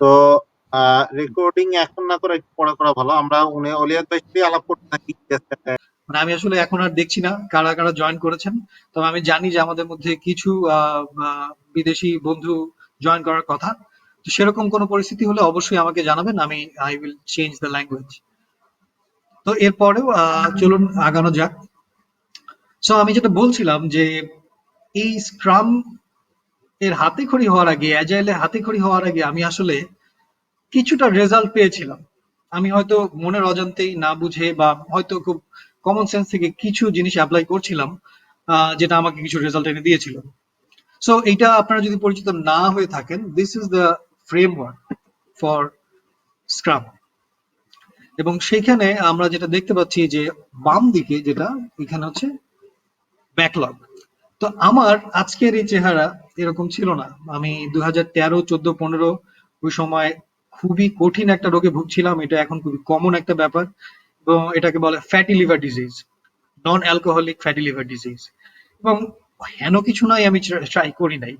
তো রেকর্ডিং এখন না করে একটু পরে করা ভালো। আমরা অলিয়াদ ভাই সাথে আলাপ করতে থাকি। মানে আমি আসলে এখন আর দেখছি না কারা কারা জয়েন করেছেন। তবে আমি জানি যে আমাদের মধ্যে কিছু বিদেশি বন্ধু জয়েন করার কথা। তো সেরকম কোনো পরিস্থিতি হলে অবশ্যই আমাকে জানাবেন, আমি I will change the language. তো এরপরেও চলুন আগানো যাক। সো আমি যেটা বলছিলাম যে এই স্ক্রাম এর হাতেখড়ি হওয়ার আগে, অ্যাজাইলের হাতেখড়ি হওয়ার আগে আমি আসলে কিছুটা রেজাল্ট পেয়েছিলাম। আমি হয়তো মনের অজান্তেই না বুঝে বা হয়তো খুব কমন সেন্স থেকে কিছু জিনিস অ্যাপ্লাই করছিলাম, যেটা আমাকে কিছু রেজাল্ট এনে দিয়েছিল। সো এইটা আপনারা যদি পরিচিত না হয়ে থাকেন, this is the framework for scrum. এবং সেইখানে আমরা যেটা দেখতে পাচ্ছি যে বাম দিকে যেটা এখানে হচ্ছে ব্যাকলগ। তো আমার আজকের এই চেহারা এরকম ছিল না। আমি 2013, 14, 15 ওই সময় খুবই কঠিন একটা রোগে ভুগছিলাম। এটা এখন খুবই কমন একটা ব্যাপার এবং এটাকে বলে fatty liver disease, non alcoholic fatty liver disease. এবং হেন কিছু নয় আমি ট্রাই করি নাই।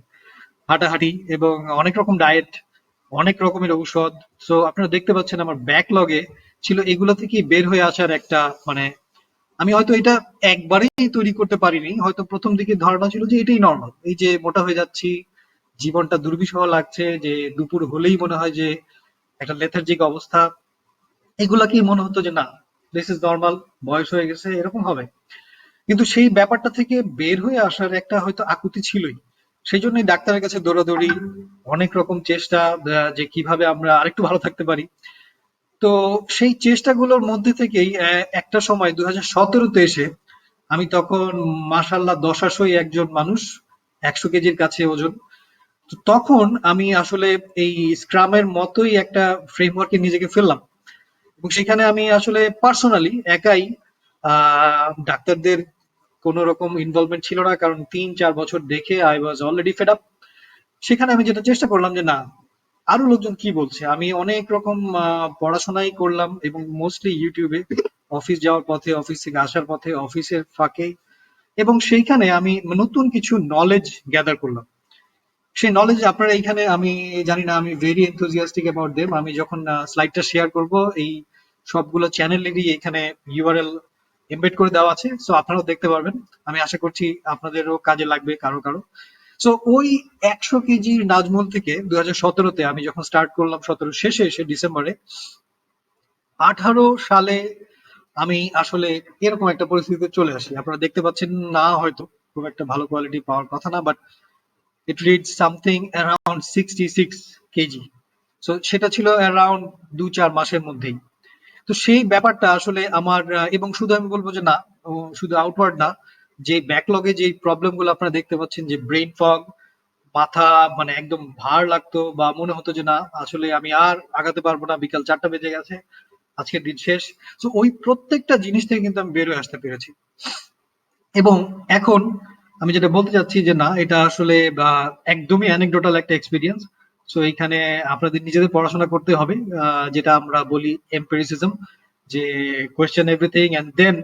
হাঁটাহাঁটি এবং অনেক রকম ডায়েট, অনেক রকমের ঔষধ। সো আপনারা দেখতে পাচ্ছেন আমার ব্যাকলগে ছিল এগুলো থেকেই বের হয়ে আসার একটা মানে আমি হয়তো এটা একবারেই তৈরি করতে পারিনি। হয়তো প্রথম দিকে ধারণা ছিল যে এটাই নরমাল, এই যে মোটা হয়ে যাচ্ছি, জীবনটা দুর্বিষহ লাগছে, যে দুপুর হলেই মনে হয় যে একটা লেথার্জিক অবস্থা, এগুলা কি মনে হতো যে না, দিস ইজ নর্মাল, বয়স হয়ে গেছে, এরকম হবে। কিন্তু সেই ব্যাপারটা থেকে বের হয়ে আসার একটা হয়তো আকুতি ছিলই। সেই জন্যই ডাক্তারের কাছে দৌড়াদৌড়ি, অনেক রকম চেষ্টা, যে কিভাবে আমরা আরেকটু ভালো থাকতে পারি। তো সেই চেষ্টাগুলোর মধ্যে থেকেই একটা সময় 2017-তে এসে আমি তখন মাশাআল্লাহ দশাশই একজন মানুষ, 100 কেজির কাছে ওজন। তো তখন আমি আসলে এই স্ক্রামের মতোই একটা ফ্রেমওয়ার্কে নিজেকে ফেললাম এবং সেখানে আমি আসলে পার্সোনালি একাই, ডাক্তারদের কোনো রকম ইনভলভমেন্ট ছিল না, কারণ 3-4 বছর দেখে I was already fed up. সেখানে আমি যেটা চেষ্টা করলাম যে না, আরো লোকজন কি বলছে। আমি অনেক রকম পড়াশোনাই করলাম এবং মোস্টলি ইউটিউবে, অফিস যাওয়ার পথে, অফিস থেকে আসার পথে, অফিসের ফাঁকে, এবং সেইখানে আমি নতুন কিছু নলেজ গ্যাদার করলাম। সেই নলেজ আপনারা এইখানে, আমি জানি না, আমি ভেরি এনথুজিয়াস্টিক অ্যাবাউট দেম। আমি যখন স্লাইডটা শেয়ার করব, এই সবগুলো চ্যানেলেরই এখানে ইউআরএল এমবেড করে দেওয়া আছে, সো আপনারাও দেখতে পারবেন। আমি আশা করছি আপনাদেরও কাজে লাগবে কারো কারো। সো ওই 100 কেজির নাজমুল থেকে 2017-তে আমি যখন স্টার্ট করলাম, 17 শেষে এসে ডিসেম্বরে, 18 সালে আমি আসলে এরকম একটা পরিস্থিতিতে চলে আসি। আপনারা দেখতে পাচ্ছেন না, হয়তো খুব একটা ভালো কোয়ালিটি পাওয়ার কথা না, but it read something around 66 KG. So সেটা ছিল অ্যারাউন্ড 2-4 মাসের মধ্যেই। তো সেই ব্যাপারটা আসলে আমার, এবং শুধু আমি বলবো যে না, শুধু আউটওয়ার্ড না, যে ব্যাকলগে যে প্রবলেম গুলো আপনারা দেখতে পাচ্ছেন, যে ব্রেন ফগ, মাথা মানে একদম ভার লাগতো বা মনে হতো যে না, আসলে আমি আর আগাতে পারবো না, বিকাল 4টা বেজে গেছে, আজকের দিন শেষ। তো ওই প্রত্যেকটা জিনিস থেকে কিন্তু আমি বের হয়ে আসতে পেরেছি। এবং এখন আমি যেটা বলতে চাচ্ছি যে না, এটা আসলে একদমই অ্যানেকডোটাল একটা এক্সপিরিয়েন্স। সো এইখানে আপনাদের নিজেদের পড়াশোনা করতে হবে, যেটা আমরা বলি এম্পিরিসিজম, যে question everything and then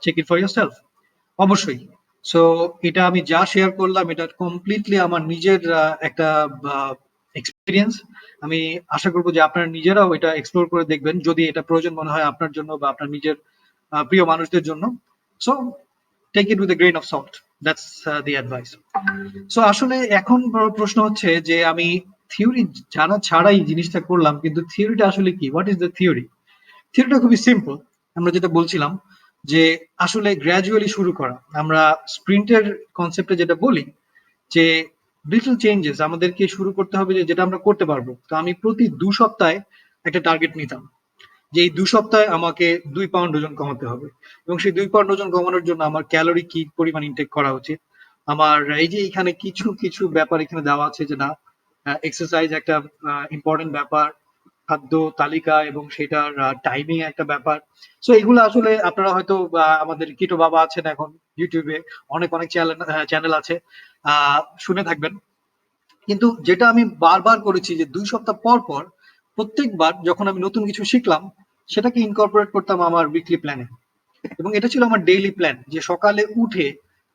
check it for yourself. অবশ্যই। সো এটা আমি যা শেয়ার করলাম, এটা কমপ্লিটলি আমার নিজের একটা এক্সপিরিয়েন্স। আমি আশা করবো যে আপনারা নিজেরাও এটা এক্সপ্লোর করে দেখবেন, যদি এটা প্রয়োজন মনে হয় আপনার জন্য বা আপনার নিজের প্রিয় মানুষদের জন্য। So take it with a grain of salt, that's the advice. So আসলে এখন বড় প্রশ্ন হচ্ছে যে আমি থিওরি জানা ছাড়াই জিনিসটা করলাম, কিন্তু থিওরিটা আসলে কি, হোয়াট ইজ দ্য থিওরি? থিওরিটা খুবই সিম্পল। আমরা যেটা বলছিলাম যে আসলে গ্র্যাজুয়ালি শুরু করা। আমরা স্প্রিন্টের কনসেপ্টে যেটা বলি যে লিটল চেঞ্জেস আমাদেরকে শুরু করতে হবে, যে যেটা আমরা করতে পারবো। তো আমি প্রতি 2 সপ্তাহে একটা টার্গেট নিতাম, যে এই 2 সপ্তাহে আমাকে 2 পাউন্ড ওজন কমাতে হবে, এবং সেই 2 পাউন্ড ওজন কমানোর জন্য আমার ক্যালোরি কি পরিমাণ ইনটেক করা উচিত। আমার এই যে এখানে কিছু কিছু ব্যাপার এখানে দেওয়া আছে যে না, এক্সারসাইজ একটা ইম্পর্টেন্ট ব্যাপার, খাদ্য তালিকা এবং সেটার টাইমিং একটা ব্যাপার। সো এগুলো আসলে আপনারা হয়তো আমাদের কিটো বাবা আছেন এখন ইউটিউবে, অনেক অনেক চ্যানেল আছে, শুনে থাকবেন। কিন্তু যেটা আমি বারবার করেছি যে 2 সপ্তাহ পর পর প্রত্যেকবার যখন আমি নতুন কিছু শিখলাম, সেটাকে ইনকর্পোরেট করতাম আমার উইকলি প্ল্যানে। এবং এটা ছিল আমার ডেইলি প্ল্যান, যে সকালে উঠে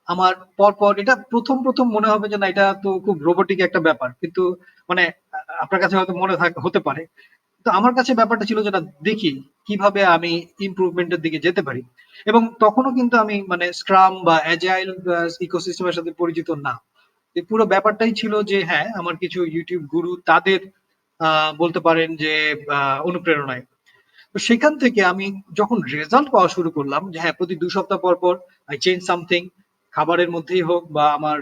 আমার পর পর, এটা প্রথম প্রথম মনে হবে যে না, এটা তো খুব রোবোটিক একটা ব্যাপার, কিন্তু মানে আপনার কাছে হয়তো হতে পারে। তো আমার কাছে ব্যাপারটা ছিল যে না, দেখি কিভাবে আমি ইমপ্রুভমেন্টের দিকে যেতে পারি। এবং তখনও কিন্তু আমি মানে স্ক্রাম বা অ্যাজাইল ইকোসিস্টেমের সাথে পরিচিত না। এই পুরো ব্যাপারটাই ছিল যে হ্যাঁ, আমার কিছু ইউটিউব গুরু তাদের বলতে পারেন যে অনুপ্রেরণায়। তো সেখান থেকে আমি যখন রেজাল্ট পাওয়া শুরু করলাম যে হ্যাঁ, প্রতি 2 সপ্তাহ পর পর আই চেঞ্জ সামথিং, খাবারের মধ্যেই হোক বা আমার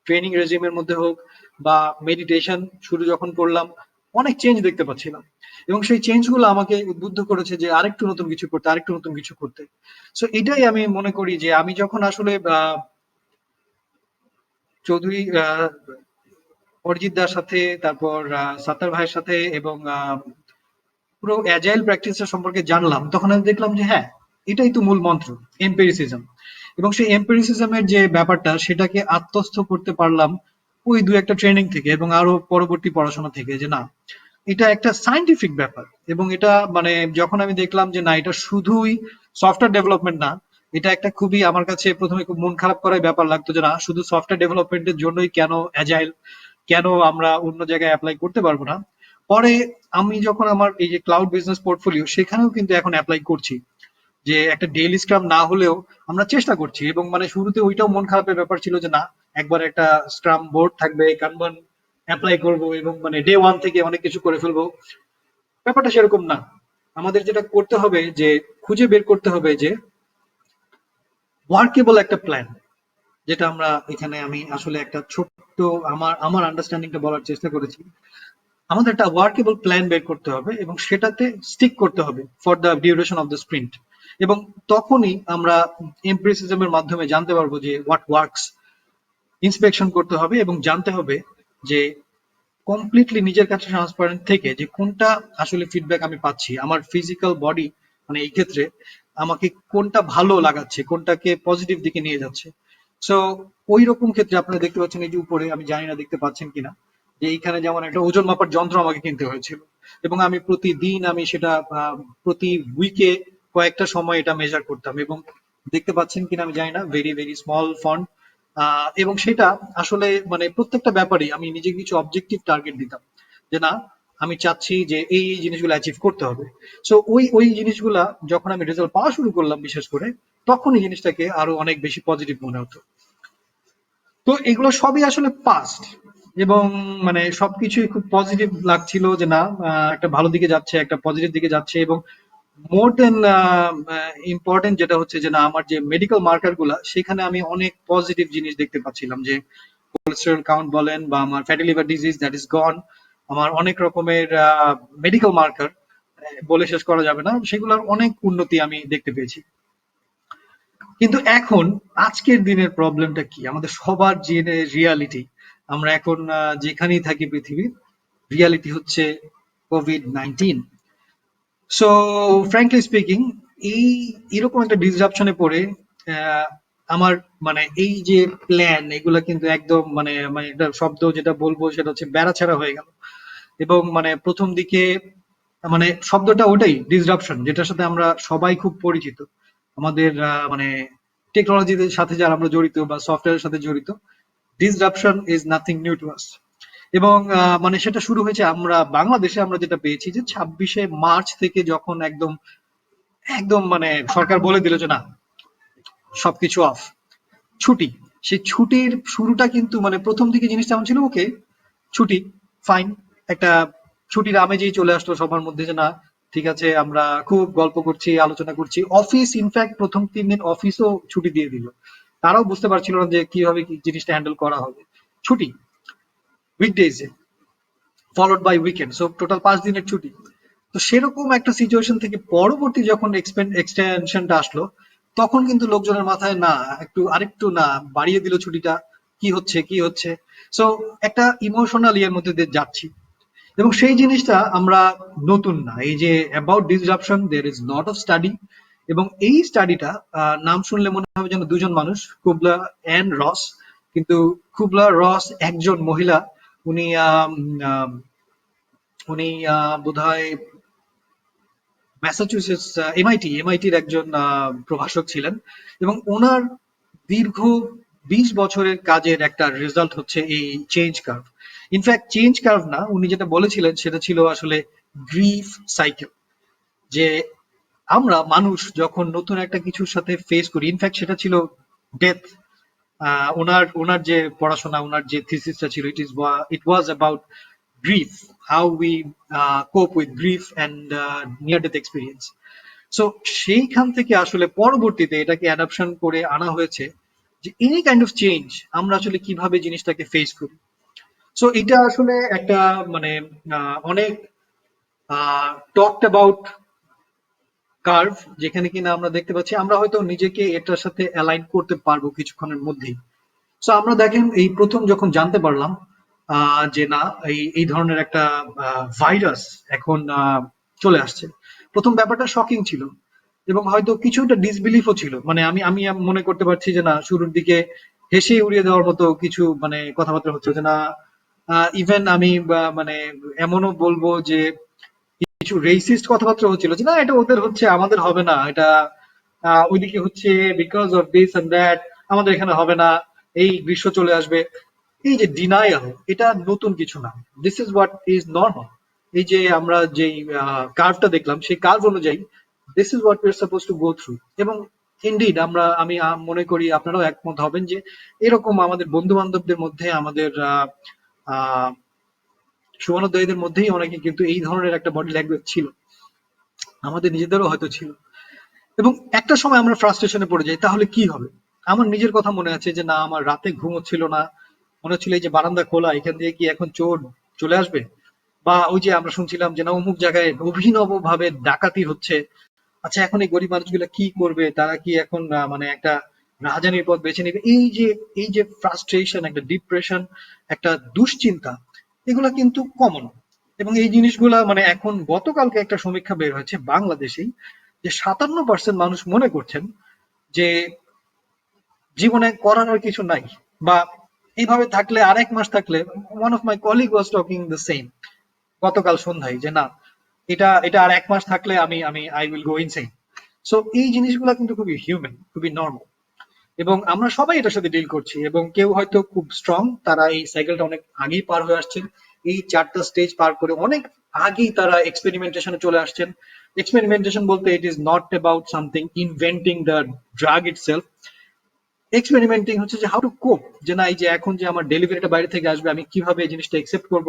ট্রেনিং রেজিমের মধ্যে হোক বা মেডিটেশন শুরু যখন করলাম, অনেক চেঞ্জ দেখতে পাচ্ছিলাম। এবং সেই চেঞ্জ গুলো আমাকে উদ্বুদ্ধ করেছে যে আরেকটু নতুন কিছু করতে, আরেকটু নতুন কিছু করতে। সো এটাই আমি মনে করি যে আমি যখন আসলে চৌধুরী অরিজিৎ দার সাথে, তারপর সাত্তার ভাইয়ের সাথে এবং পুরো অ্যাজাইল প্র্যাকটিসের সম্পর্কে জানলাম, তখন আমি দেখলাম যে হ্যাঁ, এটাই তো মূল মন্ত্র, এম্পিরিসিজম। এবং সেই এম্পিরিসিজমের যে ব্যাপারটা, সেটাকে আত্মস্থ করতে পারলাম ওই দু একটা ট্রেনিং থেকে এবং আরো পরবর্তী পড়াশোনা থেকে, যে না, এটা একটা সায়েন্টিফিক ব্যাপার। এবং এটা মানে যখন আমি দেখলাম যে না, এটা শুধুই সফটওয়্যার ডেভেলপমেন্ট না, এটা একটা খুবই আমার কাছে প্রথমে খুব মন খারাপ করার ব্যাপার লাগতো যে না, শুধু সফটওয়্যার ডেভেলপমেন্টের জন্যই কেন অ্যাজাইল, কেন আমরা অন্য জায়গায় অ্যাপ্লাই করতে পারবো না। পরে আমি যখন আমার এই যে ক্লাউড বিজনেস পোর্টফোলিও, সেখানেও কিন্তু এখন অ্যাপ্লাই করছি যে একটা ডেইলি স্ক্রাম না হলেও আমরা চেষ্টা করছি। এবং মানে শুরুতে ওইটাও মন খারাপের ব্যাপার ছিল যে না, একবার একটা স্ক্রাম বোর্ড থাকবে, কানবান অ্যাপ্লাই করব এবং মানে ডে ওয়ান থেকে অনেক কিছু করে ফেলবো। ব্যাপারটা সেরকম না। আমাদের যেটা করতে হবে যে খুঁজে বের করতে হবে যে ওয়ার্কেবল একটা প্ল্যান, যেটা আমরা এখানে আমি আসলে একটা ছোট্ট আমার আমার আন্ডারস্ট্যান্ডিংটা বলার চেষ্টা করেছি। আমাদের একটা ওয়ার্কেবল প্ল্যান বের করতে হবে এবং সেটাতে স্টিক করতে হবে for the duration of the sprint. এবং তখনই আমরা এমপ্রিসিজমের মাধ্যমে জানতে পারবো যে হোয়াট ওয়ার্কস। ইন্সপেকশন করতে হবে এবং জানতে হবে যে কমপ্লিটলি নিজের কাছে ট্রান্সপারেন্ট থেকে যে কোনটা আসলে ফিডব্যাক আমি পাচ্ছি, আমার ফিজিক্যাল বডি মানে এই ক্ষেত্রে আমাকে কোনটা ভালো লাগাচ্ছে, কোনটাকে পজিটিভ দিকে নিয়ে যাচ্ছে। সো ওই রকম ক্ষেত্রে আপনারা দেখতে পাচ্ছেন এই যে উপরে, আমি জানি না দেখতে পাচ্ছেন কিনা, যে এইখানে যেমন একটা ওজন মাপার যন্ত্র আমাকে কিনতে হয়েছিল এবং আমি প্রতিদিন আমি সেটা প্রতি উইকে কয়েকটা সময় এটা মেজার করতাম। এবং দেখতে পাচ্ছেন কিনা আমি জানি না, ভেরি ভেরি স্মল ফন্ট। এবং সেটা আসলে মানে প্রত্যেকটা ব্যাপারে আমি নিজে কিছু অবজেক্টিভ টার্গেট দিতাম যে না, আমি চাচ্ছি যে এই এই জিনিসগুলো অ্যাচিভ করতে হবে। সো ওই ওই জিনিসগুলা যখন আমি রেজাল্ট পাওয়া শুরু করলাম বিশেষ করে, তখন এই জিনিসটাকে আরো অনেক বেশি পজিটিভ মনে হতো। তো এগুলো সবই আসলে পাস্ট এবং মানে সবকিছুই খুব পজিটিভ লাগছিল যে না, একটা ভালো দিকে যাচ্ছে, একটা পজিটিভ দিকে যাচ্ছে। এবং মোর দেন ইম্পর্টেন্ট যেটা হচ্ছে যে না, আমার যে মেডিকেল মার্কার গুলা, সেখানে আমি অনেক পজিটিভ জিনিস দেখতে পাচ্ছিলাম। যে কোলেস্টেরল কাউন্ট বলেন বা আমার fatty liver disease that is গন, আমার অনেক রকমের মেডিকেল মার্কার বলে শেষ করা যাবে না, সেগুলোর অনেক উন্নতি আমি দেখতে পেয়েছি। কিন্তু এখন আজকের দিনের প্রবলেমটা কি, আমাদের সবার যে রিয়ালিটি, আমরা এখন যেখানেই থাকি পৃথিবীর, রিয়ালিটি হচ্ছে কোভিড-19। সো ফ্র্যাঙ্কলি স্পিকিং, এই এরকম একটা ডিসরাপশনে পড়ে আহ, আমার মানে এই যে প্ল্যান, এগুলা কিন্তু একদম মানে মানে একটা শব্দ যেটা বলবো সেটা হচ্ছে বেড়াছাড়া হয়ে গেল। এবং মানে প্রথম দিকে মানে শব্দটা ওটাই, ডিসরাপশন, যেটার সাথে আমরা সবাই খুব পরিচিত। আমাদের মানে টেকনোলজির সাথে যারা আমরা জড়িত বা সফটওয়্যারের সাথে জড়িত, disruption is nothing new to us. এবং মানে সেটা শুরু হয়েছে আমরা বাংলাদেশে, আমরা যেটা পেয়েছি যে 26শে মার্চ থেকে, যখন একদম একদম মানে সরকার বলে দিল যে না, সবকিছু অফ, ছুটি। সেই ছুটির শুরুটা কিন্তু মানে প্রথম দিকে জিনিসটা এমন ছিল, ওকে ছুটি, ফাইন, একটা ছুটির আমেজেই চলে আসলো সবার মধ্যে যে না, ঠিক আছে, আমরা খুব গল্প করছি, আলোচনা করছি। অফিস ইনফ্যাক্ট প্রথম 3 দিন অফিসও ছুটি দিয়ে দিল, তারাও বুঝতে পারছিল না যে কিভাবে কি জিনিসটা হ্যান্ডেল করা হবে। ছুটি উইকডেজে, followed by weekend, so total 5 দিনের ছুটি। তো সেরকম একটা সিচুয়েশন থেকে পরবর্তী যখন এক্সটেনশনটা আসলো, তখন কিন্তু লোকজনের মাথায় না, একটু আরেকটু না বাড়িয়ে দিল ছুটিটা, কি হচ্ছে কি হচ্ছে। সো একটা ইমোশনাল ইয়ের মধ্যে দিয়ে যাচ্ছি। এবং সেই জিনিসটা আমরা নতুন না, এই যে about disruption there is lot of study. এবং এই স্টাডিটা নাম শুনলে মনে হবে যেন দুজন মানুষ, কুবলা অ্যান্ড রস। কিন্তু কুবলা রস একজন মহিলা, উনি উনি বোধহয় ম্যাসাচুসেটস এমআইটির একজন প্রভাষক ছিলেন। এবং ওনার দীর্ঘ 20 বছরের কাজের একটা রেজাল্ট হচ্ছে এই change curve. In fact change curve না, উনি যেটা বলেছিলেন সেটা ছিল আসলে গ্রিফ সাইকেল। যে আমরা মানুষ যখন নতুন একটা কিছুর সাথে ফেস করি, ইনফ্যাক্ট সেটা ছিল ডেথ। ওনার ওনার যে পড়াশোনা, ওনার যে থিসিসটা ছিল, it was about grief, how we cope with grief and near death experience. So সেইখান থেকে আসলে পরবর্তীতে এটাকে অ্যাডাপশন করে আনা হয়েছে যে এনি কাইন্ড অফ চেঞ্জ আমরা আসলে কিভাবে জিনিসটাকে ফেস করি। সো এটা আসলে একটা মানে অনেক টকড অ্যাবাউট কার্ভ, যেখানে কিনা আমরা দেখতে পাচ্ছি আমরা হয়তো নিজেকে এটার সাথে অ্যালাইন করতে পারবো কিছুক্ষণের মধ্যেই। সো আমরা দেখেন এই প্রথম যখন জানতে পারলাম যে না এই এই ধরনের একটা ভাইরাস এখন চলে আসছে, প্রথম ব্যাপারটা শকিং ছিল এবং হয়তো কিছুটা ডিসবিলিফও ছিল। মানে আমি আমি মনে করতে পারছি যে না শুরুর দিকে হেসে উড়িয়ে দেওয়ার মতো কিছু মানে কথাবার্তা হচ্ছে যে না, ইভেন আমি মানে এমনও বলবো যে কিছু রেসিস্ট কথাবার্তা হচ্ছিল যে না এটা ওদের হচ্ছে আমাদের হবে না, এটা ওইদিকে হচ্ছে because of this and that, আমাদের এখানে হবে না, এই গ্রীষ্ম চলে আসবে। এই যে ডিনায়াল, এটা নতুন কিছু না, this is what is normal. এই যে আমরা যে কার্ভটা দেখলাম সেই কার্ভ অনুযায়ী this is what we are suppose to go through. এবং ইনডিড আমরা আমি মনে করি আপনারাও একমত হবেন যে এরকম আমাদের বন্ধু বান্ধবদের মধ্যে, আমাদের আহ শুভানুধ্যায়ীদের মধ্যেই অনেকে কিন্তু এই ধরনের একটা বডি ল্যাঙ্গুয়েজ ছিল, আমাদের নিজেদেরও হয়তো ছিল। এবং একটা সময় আমরা ফ্রাস্ট্রেশনে পড়ে যাই, তাহলে কি হবে। আমার নিজের কথা মনে আছে যে না আমার রাতে ঘুম হচ্ছিল না, মনে হচ্ছিল এই যে বারান্দা খোলা, এখান দিয়ে কি এখন চোর চলে আসবে, বা ওই যে আমরা শুনছিলাম যে না অমুক জায়গায় অভিনব ভাবে ডাকাতি হচ্ছে। আচ্ছা এখন এই গরিব মানুষগুলো কি করবে, তারা কি এখন মানে একটা রাহাজানির পথ বেছে নেবে। এই যে ফ্রাস্ট্রেশন, একটা ডিপ্রেশন, একটা দুশ্চিন্তা, এগুলা কিন্তু কমন। এবং এই জিনিসগুলা মানে এখন গতকালকে একটা সমীক্ষা বের হয়েছে বাংলাদেশেই, যে 57% মানুষ মনে করছেন যে জীবনে করার আর কিছু নাই, বা এইভাবে থাকলে আরেক মাস থাকলে, one of my colleague was talking the same গতকাল সন্ধ্যায়, যে না এটা এটা আর এক মাস থাকলে আমি আমি I will go insane. So এই জিনিসগুলো কিন্তু খুবই হিউম্যান, খুবই নর্মাল, এবং আমরা সবাই এটার সাথে ডিল করছি। এবং কেউ হয়তো খুব স্ট্রং, তারা এই সাইকেলটা অনেক আগেই পার হয়ে আসছেন, এই 4টা স্টেজ পার করে অনেক আগেই তারা এক্সপেরিমেন্টেশনে চলে আসছেন। এক্সপেরিমেন্টেশন বলতে it is not about something inventing the drug itself. Experimenting হচ্ছে যে হাউ টু কোপ, যে না এই যে এখন যে আমার ডেলিভারিটা বাইরে থেকে আসবে, আমি কিভাবে এই জিনিসটা একসেপ্ট করব,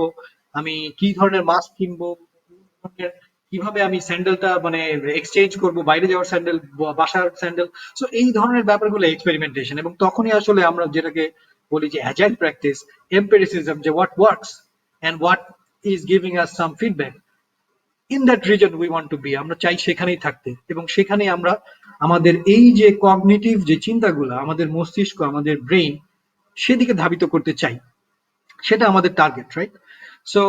আমি কি ধরনের মাস্ক কিনবো, কিভাবে আমি স্যান্ডেলটা মানে এক্সচেঞ্জ করব, বাইরে যাওয়ার স্যান্ডেল, বাসার স্যান্ডেল। সো এই ধরনের ব্যাপারগুলো এক্সপেরিমেন্টেশন, এবং তখনই আসলে আমরা যেটাকে বলি যে অ্যাজাইল প্র্যাকটিস, এম্পিরিসিজম, যে what works and what is giving us some feedback, in that reason we want to be, আমরা চাই সেখানেই থাকতে, এবং সেখানেই আমরা আমাদের এই যে কগনিটিভ যে চিন্তাগুলো, আমাদের মস্তিষ্ক, আমাদের ব্রেইন সেদিকে ধাবিত করতে চাই, সেটা আমাদের টার্গেট, রাইট? সো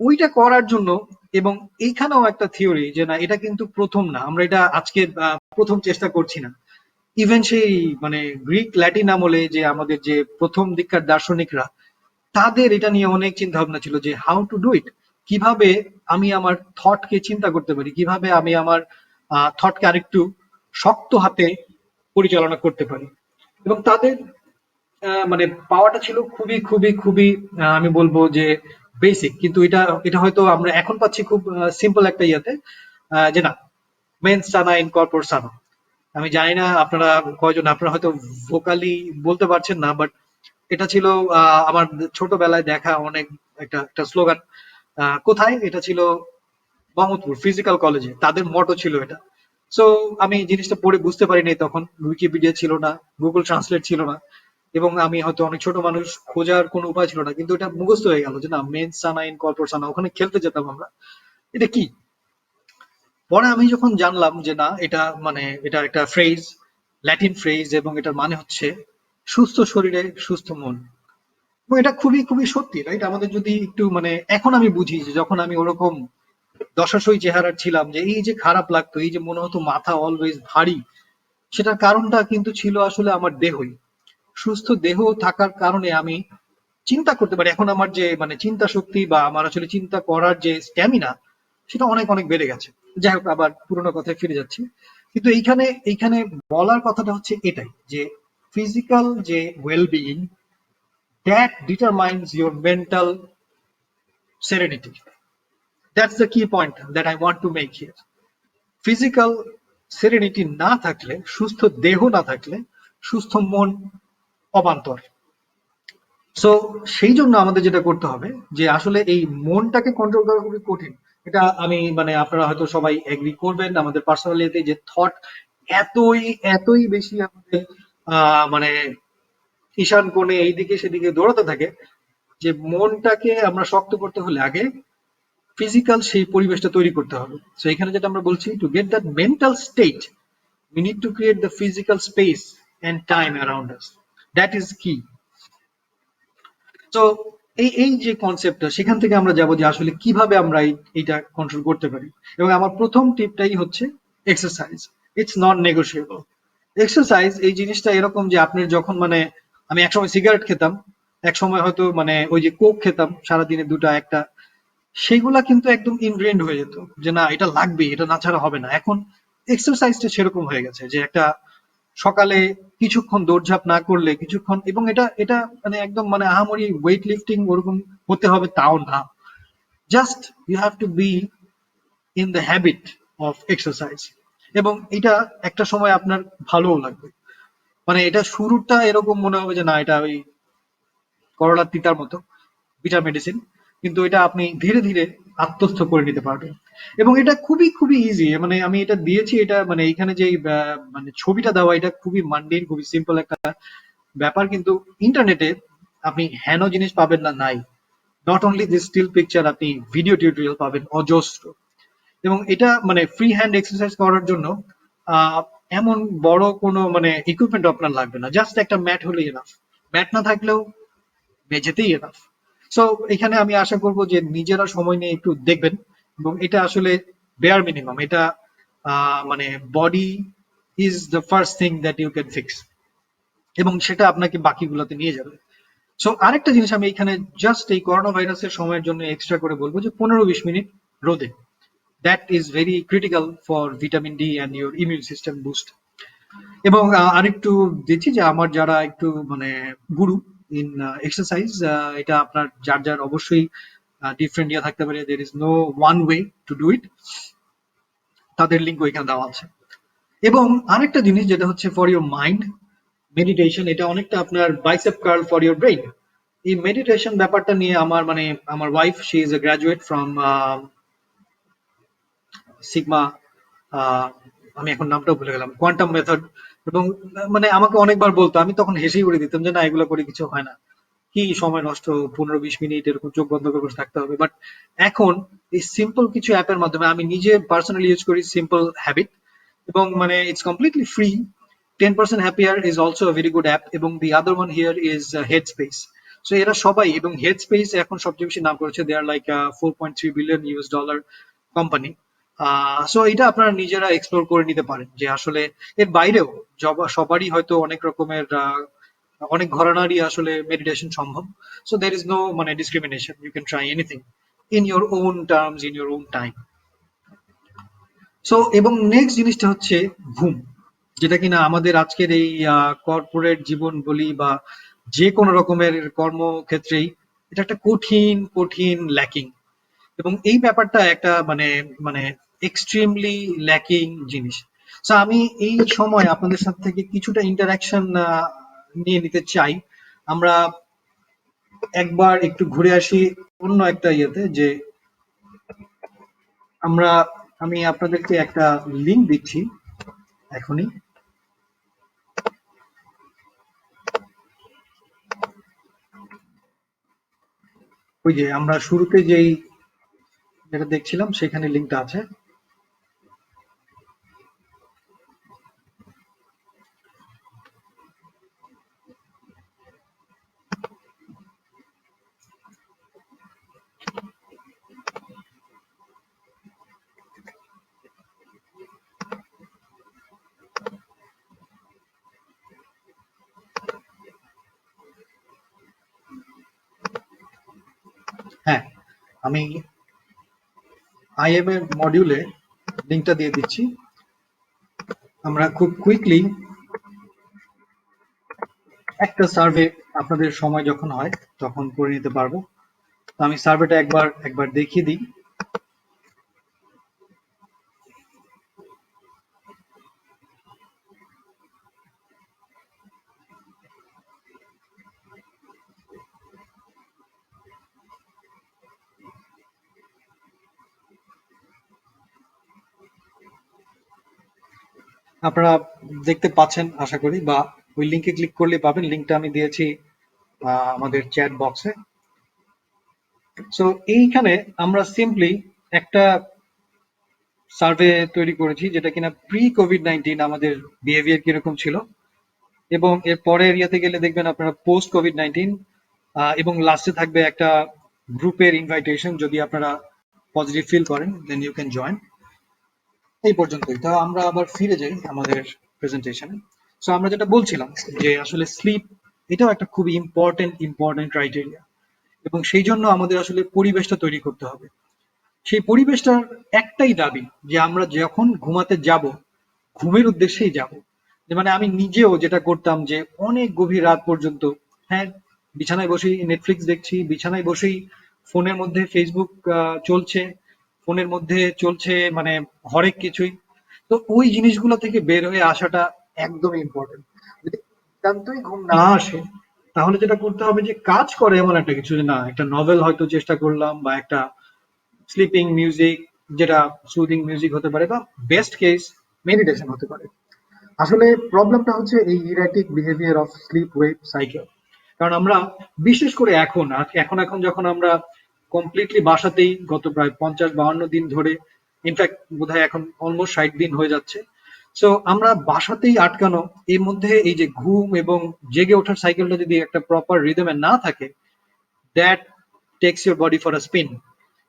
ওইটা করার জন্য, এবং এইখানেও একটা থিওরি যে না এটা কিন্তু প্রথম না, আমরা এটা আজকে প্রথম চেষ্টা করছি না। ইভেন সেই মানে গ্রিক ল্যাটিন আমলে যে আমাদের যে প্রথম দিককার দার্শনিকরা, তাদের এটা নিয়ে অনেক চিন্তা ভাবনা ছিল যে হাউ টু ডু ইট, কিভাবে আমি আমার থটকে চিন্তা করতে পারি, কিভাবে আমি আমার থটকে আরেকটু শক্ত হাতে পরিচালনা করতে পারি। এবং তাদের মানে পাওয়াটা ছিল খুবই খুবই খুবই আমি বলবো যে বেসিক, কিন্তু এটা এটা হয়তো আমরা এখন পাচ্ছি খুব সিম্পল একটা ইয়েতে, যে না মেন্স সানা ইন কর্পোর সানা। আমি জানি না আপনারা কয়জন, আপনারা হয়তো ভোকালি বলতে পারছেন না, বাট এটা ছিল আমার ছোটবেলায় দেখা অনেক একটা একটা স্লোগান। কোথায় এটা ছিল, মোহাম্মদপুর ফিজিক্যাল কলেজে তাদের মটো ছিল এটা। সো আমি জিনিসটা পড়ে বুঝতে পারিনি তখন, উইকিপিডিয়া ছিল না, গুগল ট্রান্সলেট ছিল না, এবং আমি হয়তো অনেক ছোট মানুষ, খোঁজার কোনো উপায় ছিল না, কিন্তু এটা মুখস্থ হয়ে গেল যে না মেন্স সানা ইন কর্পোর সানা। ওখানে খেলতে যেতাম আমরা, এটা কি। পরে আমি যখন জানলাম যে না এটা মানে এটা একটা ফ্রেজ, ল্যাটিন ফ্রেজ, এবং এটার মানে হচ্ছে সুস্থ শরীরে সুস্থ মন। এবং এটা খুবই খুবই সত্যি, রাইট? আমাদের যদি একটু মানে এখন আমি বুঝি যে যখন আমি ওরকম দশাসই চেহারার ছিলাম, যে এই যে খারাপ লাগতো, এই যে মনে হতো মাথা অলওয়েজ ভারী, সেটার কারণটা কিন্তু ছিল আসলে আমার দেহই। সুস্থ দেহ থাকার কারণে আমি চিন্তা করতে পারি। এখন আমার যে মানে চিন্তা শক্তি, বা আমার আসলে চিন্তা করার যে স্ট্যামিনা, সেটা অনেক অনেক বেড়ে গেছে। যাই হোক, আবার পুরোনো কথায় ফিরে যাচ্ছি। কিন্তু এইখানে এইখানে বলার কথাটা হচ্ছে এটাই, যে ফিজিক্যাল যে wellbeing, that determines your mental serenity. That's the key point that I want to make here. Physical serenity না থাকলে, সুস্থ দেহ না থাকলে সুস্থ মন অবান্তর। সো সেই জন্য আমাদের যেটা করতে হবে যে আসলে এই মনটাকে কন্ট্রোল করা খুবই কঠিন। এটা আমি মানে আপনারা হয়তো সবাই এগ্রি করবেন আমাদের পার্সোনালিতে, যে থট এতই এতই বেশি আমাদের মানে ঈশান কোণে এইদিকে সেদিকে দৌড়াতে থাকে যে মনটাকে আমরা শক্ত করতে হলে আগে ফিজিক্যাল সেই পরিবেশটা তৈরি করতে হবে। সো এখানে যেটা আমরা বলছি, to get that mental state we need to create the physical space and time around us. That is key. তো এই যে কনসেপ্টটা, সেখান থেকে আমরা যাব যে আসলে কিভাবে আমরা এইটা কন্ট্রোল করতে পারি। এবং আমার প্রথম টিপটাই হচ্ছে exercise. It's not negotiable. Exercise এই জিনিসটা এরকম যে আপনি যখন মানে আমি একসময় সিগারেট খেতাম, একসময় হয়তো মানে ওই যে কোক খেতাম সারাদিনে দুটা একটা, সেগুলা কিন্তু একদম ইনগ্রেন্ড হয়ে যেত যে না এটা লাগবে, এটা না ছাড়া হবে না। এখন এক্সারসাইজটা সেরকম হয়ে গেছে যে একটা সকালে কিছুক্ষণ দৌড়ঝাঁপ না করলে কিছুক্ষণ, এবং এটা এটা মানে একদম মানে আহামরি ওয়েট লিফটিং ওরকম হতে হবে তাও না, just you have to be in the habit of exercise. এবং এটা একটা সময় আপনার ভালোও লাগবে। মানে এটা শুরুটা এরকম মনে হবে যে না এটা ওই করলার তিতার মতো বিটার মেডিসিন, কিন্তু এটা আপনি ধীরে ধীরে আত্মস্থ করে নিতে পারবেন। এবং এটা খুবই খুবই ইজি। মানে আমি এটা দিয়েছি, এটা মানে এখানে যে মানে ছবিটা দেওয়া, এটা খুবই মান্ডেন, খুবই সিম্পল একটা ব্যাপার, কিন্তু ইন্টারনেটে আপনি হেন জিনিস পাবেন না নাই। Not only this still picture, আপনি ভিডিও টিউটোরিয়াল পাবেন অজস্র। এবং এটা মানে ফ্রি হ্যান্ড এক্সারসাইজ করার জন্য আহ এমন বড় কোনো মানে ইকুইপমেন্ট আপনার লাগবে না, জাস্ট একটা ম্যাট হলেই এনাফ। ম্যাট না থাকলেও মেঝেতেই এনাফ। সো এখানে আমি আশা করব যে নিজেরা সময় নিয়ে একটু দেখবেন। এবং এটা আসলে বেয়ার মিনিমাম, এটা মানে body is the first thing that you can fix, এবং সেটা আপনাকে বাকিগুলোতে নিয়ে যাবে। সো আরেকটা জিনিস আমি এখানে জাস্ট এই করোনা ভাইরাসের সময়ের জন্য এক্সট্রা করে বলবো যে 15-20 মিনিট রোদে, that is very critical for vitamin D and your immune system boost. এবং আরেকটু দিচ্ছি যে আমার যারা একটু মানে গুরু ইন এক্সারসাইজ, এটা আপনার যার যার অবশ্যই ডিফারেন্ট ইয়ে থাকতে পারে, there is no one way to do it, তাদের লিঙ্ক ওইখানে দেওয়া আছে। এবং আরেকটা জিনিস যেটা হচ্ছে ফর ইউর মাইন্ড, মেডিটেশন। এটা অনেকটা আপনার bicep curl for your brain. এই মেডিটেশন ব্যাপারটা নিয়ে আমার মানে আমার wife, she is a graduate from Sigma, আমি এখন নামটাও ভুলে গেলাম, কোয়ান্টাম মেথড। এবং মানে আমাকে অনেকবার বলতো, আমি তখন হেসেই উড়ে দিতাম যে না এগুলো করে কিছু হয় না, কি সময় নষ্ট, 15-20 মিনিট এরকম চোখ বন্ধ করে বসে থাকতে হবে। বাট এখন এই সিম্পল কিছু অ্যাপের মাধ্যমে আমি নিজে পার্সোনালি ইউজ করি সিম্পল হ্যাবিট, এবং মানে it's completely free. 10% happier is also a very good app, এবং the other one here is Headspace. So এরা সবাই, এবং হেড স্পেস এখন সবচেয়ে বেশি নাম করেছে, দে আর লাইক $4.3 billion কোম্পানি। সো এটা আপনারা নিজেরা এক্সপ্লোর করে নিতে পারেন যে আসলে এর বাইরেও সবারই হয়তো অনেক রকমের অনেক ঘরানারই আসলে মেডিটেশন সম্ভব। সো দের ইজ নো মানে discrimination, you can try anything in your own terms, in your own time. So এবং নেক্সট জিনিসটা হচ্ছে ঘুম, যেটা কিনা আমাদের আজকের এই কর্পোরেট জীবন বলি বা যে কোনো রকমের কর্মক্ষেত্রেই এটা একটা কঠিন কঠিন ল্যাকিং। এবং এই ব্যাপারটা একটা মানে মানে এক্সট্রিমলি ল্যাকিং জিনিস। সো আমি এই সময় আপনাদের সাথে থেকে কিছুটা ইন্টারাকশন নিয়ে নিতে চাই। আমরা একবার একটু ঘুরে আসি অন্য একটা ইয়েতে, যে আমরা আমি আপনাদেরকে একটা লিংক দিচ্ছি এখনই। ওই যে আমরা শুরুতে যেই যেটা দেখছিলাম সেখানে লিংকটা আছে। হ্যাঁ, আমি আইএম এর মডিউলে লিংকটা দিয়ে দিচ্ছি। আমরা খুব কুইকলি একটা সার্ভে আপনাদের সময় যখন হয় তখন করে নিতে পারবো। তো আমি সার্ভেটা একবার দেখিয়ে দিই। আপনারা দেখতে পাচ্ছেন আশা করি, বা ওই লিঙ্কে ক্লিক করলে পাবেন। লিঙ্কটা আমি দিয়েছি আমাদের চ্যাট বক্সে। সো এইখানে আমরা সিম্পলি একটা সার্ভে তৈরি করেছি, যেটা কিনা প্রি কোভিড-19 আমাদের বিহেভিয়ার কিরকম ছিল, এবং এর পরের এরিয়াতে গেলে দেখবেন আপনারা পোস্ট কোভিড-19, এবং লাস্টে থাকবে একটা গ্রুপের ইনভাইটেশন। যদি আপনারা পজিটিভ ফিল করেন দেন ইউ ক্যান জয়েন। এই পর্যন্তই। তা আমরা আবার ফিরে যাই আমাদের প্রেজেন্টেশনে। সো আমরা যেটা বলছিলাম যে আসলে স্লিপ এটাও একটা খুব ইম্পর্টেন্ট ক্রাইটেরিয়া, এবং সেই জন্য আমাদের আসলে পরিবেশটা তৈরি করতে হবে। সেই পরিবেশটার একটাই দাবি যে আমরা যখন ঘুমাতে যাব, ঘুমের উদ্দেশ্যেই যাব। যে মানে আমি নিজেও যেটা করতাম যে অনেক গভীর রাত পর্যন্ত, হ্যাঁ, বিছানায় বসেই নেটফ্লিক্স দেখছি, বিছানায় বসেই ফোনের মধ্যে ফেসবুক চলছে, ফোনের মধ্যে চলছে মানে হরেক কিছুই। তো ওই জিনিসগুলো থেকে বের হয়ে আসাটা একদমই ইম্পর্টেন্ট। যদি একান্তই ঘুম না আসে, তাহলে যেটা করতে হবে যে কাজ করে এমন একটা কিছু, যে না একটা নভেল হয়তো চেষ্টা করলাম, বা একটা স্লিপিং মিউজিক, যেটা সুদিং মিউজিক হতে পারে, বা বেস্ট কেস মেডিটেশন হতে পারে। আসলে প্রবলেমটা হচ্ছে এই ইরাটিক বিহেভিয়ার অফ স্লিপ ওয়েক সাইকেল। কারণ আমরা বিশেষ করে এখন যখন আমরা কমপ্লিটলি বাসাতেই গত প্রায় 50-52 দিন ধরে, ইনফ্যাক্ট বোধহয় এখন অলমোস্ট 60 দিন হয়ে যাচ্ছে, সো আমরা বাসাতেই আটকানো। এর মধ্যে এই যে ঘুম এবং জেগে ওঠার সাইকেলটা যদি একটা প্রপার রিদমে না থাকে, that text your body for a spin,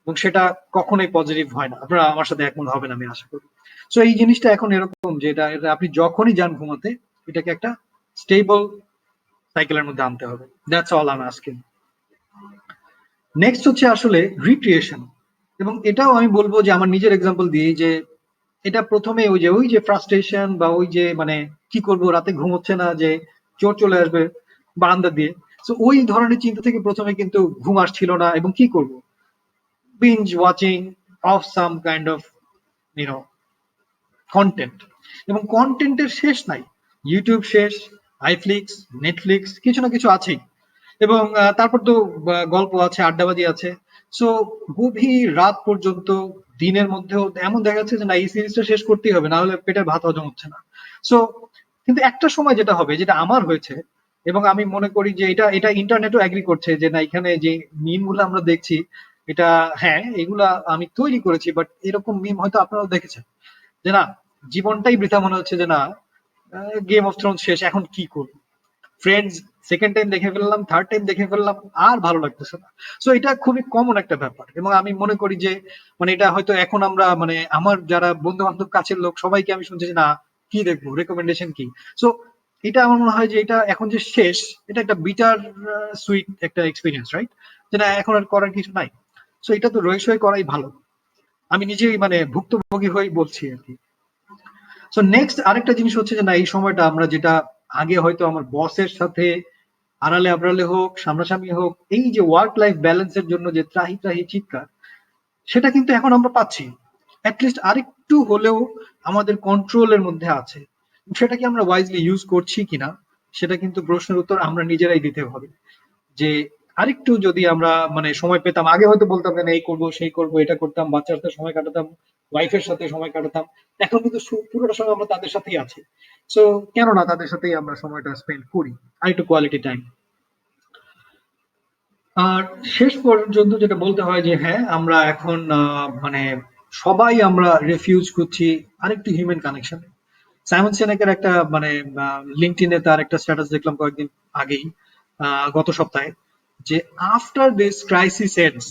এবং সেটা কখনোই পজিটিভ হয় না। আপনারা আমার সাথে একমত হবেন আমি আশা করি। সো এই জিনিসটা এখন এরকম যে এটা আপনি যখনই যান ঘুমাতে, এটাকে একটা স্টেবল সাইকেলের মধ্যে আনতে হবে। That's all I am asking. Next হচ্ছে আসলে রিক্রিয়েশন, এবং এটাও আমি বলবো যে আমার নিজের এক্সাম্পল দিয়ে, যে এটা প্রথমে ওই যে ফ্রাস্ট্রেশন, বা ওই যে মানে কি করব, রাতে ঘুম হচ্ছে না, যে চোর চলে আসবে বারান্দা দিয়ে, তো ওই ধরনের চিন্তা থেকে প্রথমে কিন্তু ঘুম আসছিল না, এবং কি করব, binge watching of some kind of YONO content. এবং কন্টেন্টের শেষ নাই, ইউটিউব শেষ, আইফ্লিক্স, নেটফ্লিক্স, কিছু না কিছু আছেই। এবং তারপর তো গল্প আছে, আড্ডাবাজি আছে। সো গভীর রাত পর্যন্ত, দিনের মধ্যেও এমন দেখা যাচ্ছে যে না এই সিরিজটা শেষ করতেই হবে, না হলে পেটের ভাত হজম হচ্ছে না। সো কিন্তু একটা সময় যেটা হবে, যেটা আমার হয়েছে, এবং আমি মনে করি যে এটা এটা ইন্টারনেটও এগ্রি করছে, যে না এখানে যে মিম গুলো আমরা দেখছি, এটা হ্যাঁ এগুলা আমি তৈরি করেছি, বাট এরকম মিম হয়তো আপনারাও দেখেছেন, যে না জীবনটাই বৃথা মনে হচ্ছে, যে না গেম অফ থ্রোনস শেষ, এখন কি করব, ফ্রেন্ডস সেকেন্ড টাইম দেখে ফেললাম, থার্ড টাইম দেখে ফেললাম, আর ভালো লাগতেছে না। সো এটা খুবই কমন একটা ব্যাপার, এবং আমি মনে করি যে মানে এটা হয়তো এখন আমরা মানে আমার যারা বন্ধু বান্ধব কাছের লোক সবাইকে আমি শুনছি যে না কি দেখবো, রেকমেন্ডেশন কি। সো এটা আমার মনে হয় যে এটা এখন যে শেষ, এটা একটা বিটার সুইট একটা এক্সপিরিয়েন্স, রাইট? যে না এখন আর করার কিছু নাই। সো এটা তো রয়ে করাই ভালো। আমি নিজেই মানে ভুক্তভোগী হয়ে বলছি আর কি। সো নেক্সট আরেকটা জিনিস হচ্ছে যে না এই সময়টা আমরা যেটা আগে হয়তো আমার বসের সাথে আড়ালে আবড়ালে হোক, সামনাসামনি হোক, এই যে ওয়ার্ক লাইফ ব্যালেন্সের জন্য যে ত্রাহি ত্রাহি চিৎকার, সেটা কিন্তু এখন আমরা পাচ্ছি। অ্যাটলিস্ট আরেকটু হলেও আমাদের কন্ট্রোলের মধ্যে আছে। সেটা কি আমরা ওয়াইজলি ইউজ করছি কিনা, সেটা কিন্তু প্রশ্নের উত্তর আমরা নিজেরাই দিতে হবে। যে আরেকটু যদি আমরা মানে সময় পেতাম, আগে হয়তো বলতাম যে না এই করবো সেই করবো, এটা করতাম, বাচ্চার সাথে সময় কাটাতাম, ওয়াইফের সাথে সময় কাটাতাম, এখন কিন্তু পুরোটা সময় আমরা তাদের সাথেই আছি। সো কেন না তাদের সাথেই আমরা সময়টা স্পেন্ড করি, আর একটু কোয়ালিটি টাইম। আর শেষ পর্যন্ত যেটা বলতে হয় যে হ্যাঁ আমরা এখন মানে সবাই আমরা রেফিউজ করছি আরেকটু হিউম্যান কানেকশন। সাইমন সেনেকের একটা মানে লিঙ্কডইনে তার একটা স্ট্যাটাস দেখলাম কয়েকদিন আগেই, গত সপ্তাহে, যে after this crisis ends